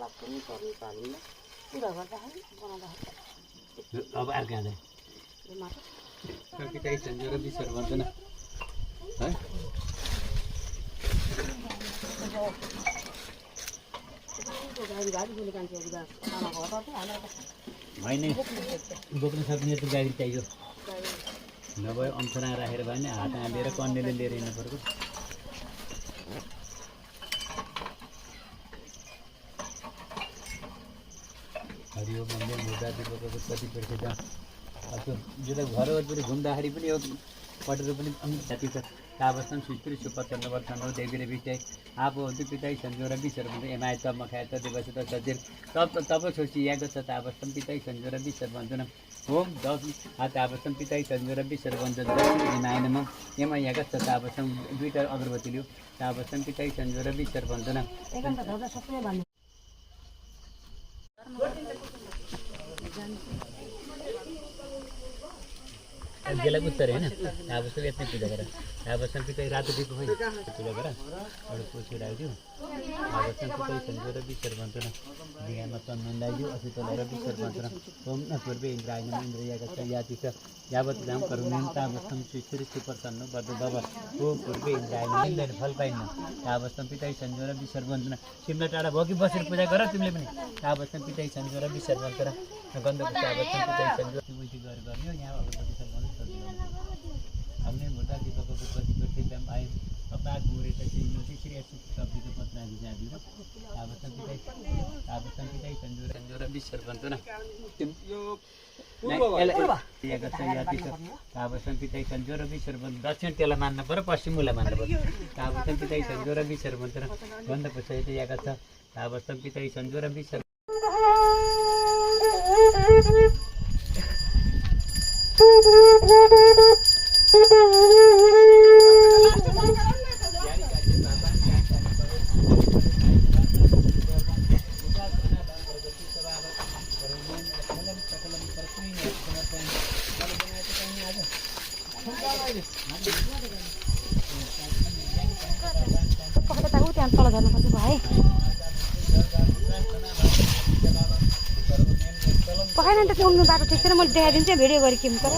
लाग्छ नि पर्ने पानीमा पुरा गर्दाखेरि बनाउँदाखेरि अब अर्को आउँदै यो माटो कविता सन्जोर बिसहरू भन्छन् है गाडी गाडी बोले कान्छेहरू आमाको हतार चाहिँ हालेर होइन बोक्न सक्ने त गाडी चाहियो नभए अम्छना राखेर भयो भने हात हालेर कन्नेले लिएर हिँड्नु पर्यो हरियो मन्दिर मुद्दा दिएको कति पर्छ त्यहाँ त्यो जो त घर वरिपरि घुम्दाखेरि पनि यो पटेर पनि जाति छ ताबस्तम सुस्त्री सुपचन्न वर्षन देवीले बिचाइ आप होती पिताई संजोर बिसर भन्दै एमाइ तब मखाए त दिवस त सजिर तब छोसी याको छ ताबस्तम पिताई संजोर बिसर भन्छन् होम दस ताबस्तम पिताई संजोर बिसर भन्छन् एमाइनमा एमा याको छ ताबस्तम दुईटा अगरबत्ती लियो ताबस्तम पिताई संजोर बिसर भन्छन् एकन्त धर्दा सबै भन्ने गेलाको उत्तर होइन ताबस्तम यत्नै पूजा गर ताबस्तम पिताई रातो दिएको होइन पूजा गर अरू पोसी राखिदियो ताबस्तम पिताई संजोर बिसर भन्छन् दिगामा चन्दन लगाइदियो असी तलेर बिसर भन्छन् ओम न पूर्वे इन्द्रायण इन्द्र याका छ याति छ यावत नाम करुणेन ताबस्तम सुस्त्री सुप्रसन्न बर्द बब ओ पूर्वे इन्द्रायण इन्द्र फल पाइन्न ताबस्तम पिताई संजोर बिसर भन्छन् सिमला टाढा भोगी बसेर पूजा गर तिमीले पनि ताबस्तम पिताई संजोर बिसर भन्छन् गन्धको ताबस्तम पिताई संजोर बुझी गर्ने यहाँ अगरबत्ती सब हमने मुद्दा दीपकों को प्रति प्रति हम आए पप्पा गोरे तक यूनिवर्सिटी श्री ऐसे शब्द के पत्ना भी जा दियो ताबस्तम पिताई संजोर बिसर भन्छ न यो पूर्व या गर्छ याति छ ताबस्तम पिताई संजोर बिसर भन्छ दक्षिण तेला मान्न पर्यो पश्चिम मूला मान्न पर्यो ताबस्तम पिताई संजोर बिसर भन्छ न गन्ध पुछै त या गर्छ ताबस्तम पिताई संजोर बिसर पक्का त त्यहाँ तल झर्नुपर्छ भाइ पकाएन त त्यो उम्नु बाटो ठिक छैन मैले देखाइदिन्छु भिडियो गरी के तर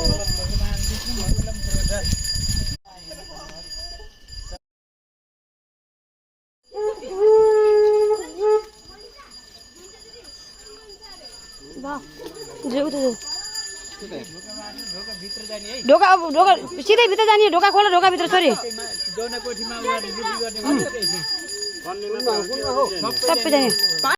ढोका सिधै भित्र जाने ढोका खोल ढोका भित्र छोरी सबै जाने